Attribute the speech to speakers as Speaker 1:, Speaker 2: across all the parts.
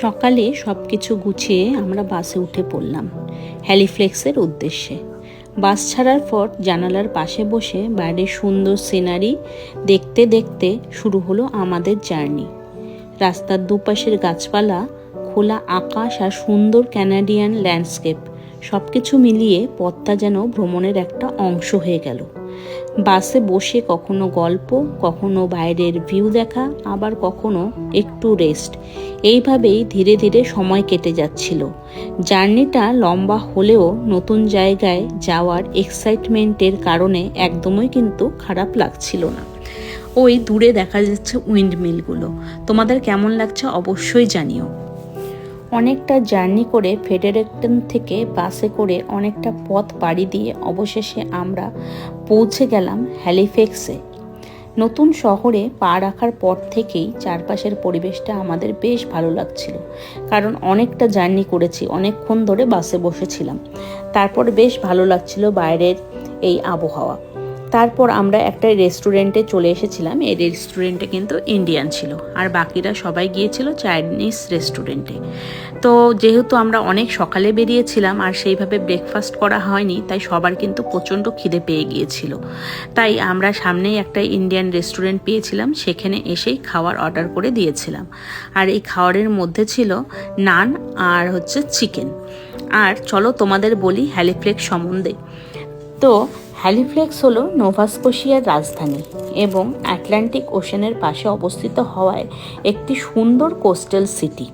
Speaker 1: সকালে সব কিছু গুছিয়ে আমরা বাসে উঠে পড়লাম হ্যালিফ্যাক্সের উদ্দেশ্যে। বাস ছাড়ার পর জানালার পাশে বসে বাইরের সুন্দর সিনারি দেখতে দেখতে শুরু হলো আমাদের জার্নি। রাস্তার দুপাশের গাছপালা, খোলা আকাশ আর সুন্দর ক্যানাডিয়ান ল্যান্ডস্কেপ সব কিছু মিলিয়ে পথটা যেন ভ্রমণের একটা অংশ হয়ে গেল। বাসে বসে কখনো গল্প, কখনো বাইরের ভিউ দেখা, আবার কখনো একটু রেস্ট, এইভাবেই ধীরে ধীরে সময় কেটে যাচ্ছিল। জার্নিটা লম্বা হলেও নতুন জায়গায় যাওয়ার এক্সাইটমেন্টের কারণে একদমই কিন্তু খারাপ লাগছিল না। ওই দূরে দেখা যাচ্ছে উইন্ডমিলগুলো। তোমাদের কেমন লাগছে অবশ্যই জানিও। অনেকটা জার্নি করে ফ্রেডারিকটন থেকে বাসে করে অনেকটা পথ পাড়ি দিয়ে অবশেষে আমরা পৌঁছে গেলাম হ্যালিফ্যাক্সে। নতুন শহরে পা রাখার পর থেকেই চারপাশের পরিবেশটা আমাদের বেশ ভালো লাগছিল, কারণ অনেকটা জার্নি করেছি, অনেকক্ষণ ধরে বাসে বসেছিলাম। তারপর বেশ ভালো লাগছিল বাইরের এই আবহাওয়া। তারপর আমরা একটা রেস্টুরেন্টে চলে এসেছিলাম। এই রেস্টুরেন্টে কিন্তু ইন্ডিয়ান ছিল, আর বাকিরা সবাই গিয়েছিল চাইনিজ রেস্টুরেন্টে। তো যেহেতু আমরা অনেক সকালে বেরিয়েছিলাম আর সেইভাবে ব্রেকফাস্ট করা হয়নি, তাই সবার কিন্তু প্রচণ্ড খিদে পেয়ে গিয়েছিল। তাই আমরা সামনেই একটা ইন্ডিয়ান রেস্টুরেন্ট পেয়েছিলাম, সেখানে এসেই খাওয়ার অর্ডার করে দিয়েছিলাম। আর এই খাওয়ারের মধ্যে ছিল নান আর হচ্ছে চিকেন। আর চলো তোমাদের বলি হ্যালিফ্যাক্স সম্বন্ধে। তো হ্যালিফ্যাক্স হলো নোভা স্কোশিয়ার রাজধানী এবং আটলান্টিক ওশেনের পাশে অবস্থিত হওয়ায় একটি সুন্দর কোস্টাল সিটি।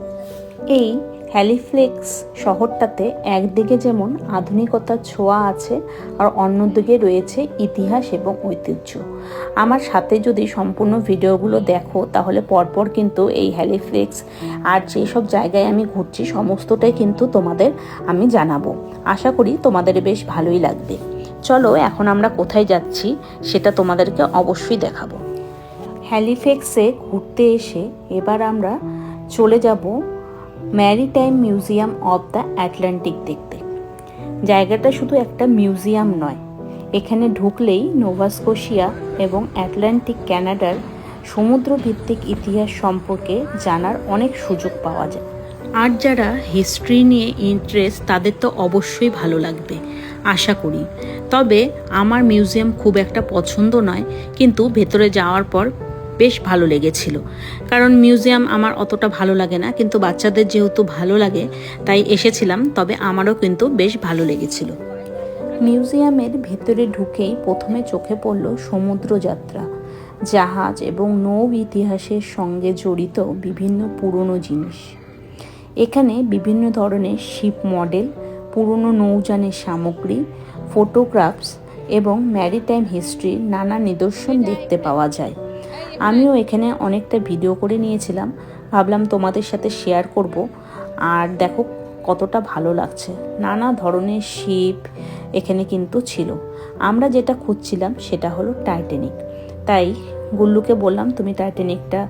Speaker 1: এই হ্যালিফ্যাক্স শহরটাতে একদিকে যেমন আধুনিকতার ছোঁয়া আছে, আর অন্যদিকে রয়েছে ইতিহাস এবং ঐতিহ্য। আমার সাথে যদি সম্পূর্ণ ভিডিওগুলো দেখো তাহলে পরপর কিন্তু এই হ্যালিফ্যাক্স আর যেসব জায়গায় আমি ঘুরছি সমস্তটাই কিন্তু তোমাদের আমি জানাবো। আশা করি তোমাদের বেশ ভালোই লাগবে। চলো এখন আমরা কোথায় যাচ্ছি সেটা তোমাদেরকে অবশ্যই দেখাবো। হ্যালিফ্যাক্সে ঘুরতে এসে এবার আমরা চলে যাব maritime museum of the Atlantic দেখতে। জায়গাটা শুধু একটা মিউজিয়াম নয়, এখানে ঢুকলেই নোভা স্কোশিয়া এবং আটলান্টিক কানাডার সমুদ্রভিত্তিক ইতিহাস সম্পর্কে জানার অনেক সুযোগ পাওয়া যায়। আর যারা হিস্ট্রি নিয়ে ইন্টারেস্ট তাদের তো অবশ্যই ভালো লাগবে আশা করি। তবে আমার মিউজিয়াম খুব একটা পছন্দ নয়, কিন্তু ভেতরে যাওয়ার পর বেশ ভালো লেগেছিল। কারণ মিউজিয়াম আমার অতটা ভালো লাগে না, কিন্তু বাচ্চাদের যেহেতু ভালো লাগে তাই এসেছিলাম। তবে আমারও কিন্তু বেশ ভালো লেগেছিল। মিউজিয়ামের ভেতরে ঢুকেই প্রথমে চোখে পড়ল সমুদ্রযাত্রা, জাহাজ এবং নৌ ইতিহাসের সঙ্গে জড়িত বিভিন্ন পুরনো জিনিস। এখানে বিভিন্ন ধরনের শিপ মডেল, পুরনো নৌযানের সামগ্রী, ফটোগ্রাফস এবং ম্যারিটাইম হিস্ট্রির নানা নিদর্শন দেখতে পাওয়া যায়। আমিও এখানে অনেকটা ভিডিও করে নিয়েছিলাম, ভাবলাম তোমাদের সাথে শেয়ার করব। আর দেখো কতটা ভালো লাগছে, নানা ধরনের শিপ এখানে কিন্তু ছিল। আমরা যেটা খুঁজছিলাম সেটা হলো টাইটানিক, তাই গুল্লুকে বললাম তুমি টাইটানিকটা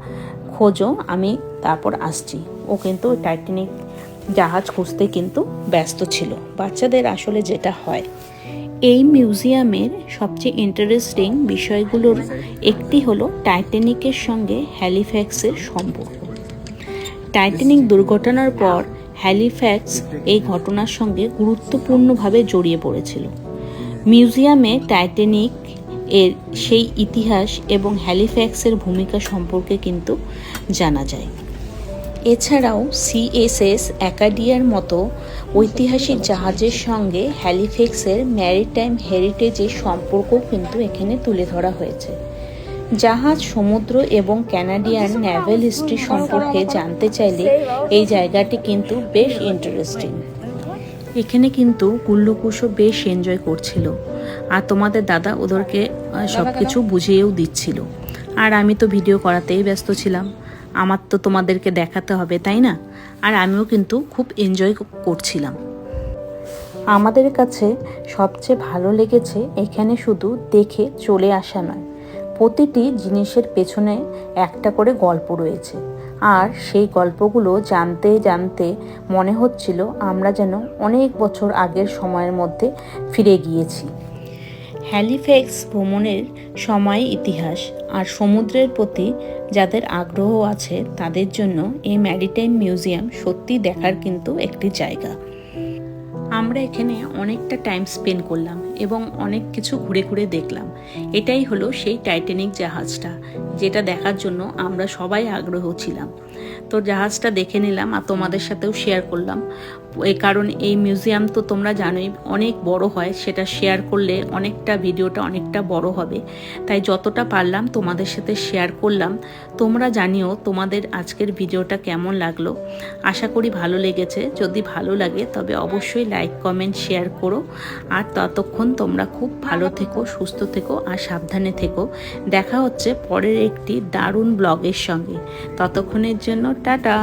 Speaker 1: খোঁজো, আমি তারপর আসছি। ও কিন্তু টাইটানিক জাহাজ খুঁজতে কিন্তু ব্যস্ত ছিল, বাচ্চাদের আসলে যেটা হয়। এই মিউজিয়ামের সবচেয়ে ইন্টারেস্টিং বিষয়গুলোর একটি হলো টাইটানিকের সঙ্গে হ্যালিফ্যাক্সের সম্পর্ক। টাইটানিক দুর্ঘটনার পর হ্যালিফ্যাক্স এই ঘটনার সঙ্গে গুরুত্বপূর্ণভাবে জড়িয়ে পড়েছিল। মিউজিয়ামে টাইটানিক এর সেই ইতিহাস এবং হ্যালিফ্যাক্সের ভূমিকা সম্পর্কে কিন্তু জানা যায়। এছাড়াও সিএসএস অ্যাকাডিয়ার মতো ঐতিহাসিক জাহাজের সঙ্গে হ্যালিফ্যাক্সের ম্যারিটাইম হেরিটেজের সম্পর্ক কিন্তু এখানে তুলে ধরা হয়েছে। জাহাজ, সমুদ্র এবং ক্যানাডিয়ান নেভেল হিস্ট্রি সম্পর্কে জানতে চাইলে এই জায়গাটি কিন্তু বেশ ইন্টারেস্টিং। এখানে কিন্তু গুল্লুকুশও বেশ এনজয় করছিল, আর তোমাদের দাদা ওদেরকে সব কিছু বুঝিয়েও দিচ্ছিল। আর আমি তো ভিডিও করাতেই ব্যস্ত ছিলাম, আমার তো তোমাদেরকে দেখাতে হবে তাই না? আর আমিও কিন্তু খুব এনজয় করছিলাম। আমাদের কাছে সবচেয়ে ভালো লেগেছে এখানে শুধু দেখে চলে আসা নয়, প্রতিটি জিনিসের পেছনে একটা করে গল্প রয়েছে। আর সেই গল্পগুলো জানতে জানতে মনে হচ্ছিল আমরা যেন অনেক বছর আগের সময়ের মধ্যে ফিরে গিয়েছি। হ্যালিফ্যাক্স ভ্রমণের সময় ইতিহাস আর সমুদ্রের প্রতি যাদের আগ্রহ আছে তাদের জন্য এই ম্যারিটাইম মিউজিয়াম সত্যি দেখার কিন্তু একটি জায়গা। আমরা এখানে অনেকটা টাইম স্পেন্ড করলাম এবং অনেক কিছু ঘুরে ঘুরে দেখলাম। এটাই হলো সেই টাইটানিক জাহাজটা, যেটা দেখার জন্য আমরা সবাই আগ্রহ ছিলাম। তো জাহাজটা দেখে নিলাম আর তোমাদের সাথেও শেয়ার করলাম। কারণ এই মিউজিয়াম তো তোমরা জানোই অনেক বড় হয়, সেটা শেয়ার করলে অনেকটা ভিডিওটা অনেকটা বড় হবে, তাই যতটা পারলাম তোমাদের সাথে শেয়ার করলাম। তোমরা জানিও তোমাদের আজকের ভিডিওটা কেমন লাগলো। আশা করি ভালো লেগেছে। যদি ভালো লাগে তবে অবশ্যই লাইক কমেন্ট শেয়ার করো। আর ততক্ষণ তোমরা খুব ভালো থেকো, সুস্থ থেকো আর সাবধানে থেকো। দেখা হচ্ছে পরের একটি দারুণ ব্লগের সঙ্গে। ততক্ষণের জন্য টাটা।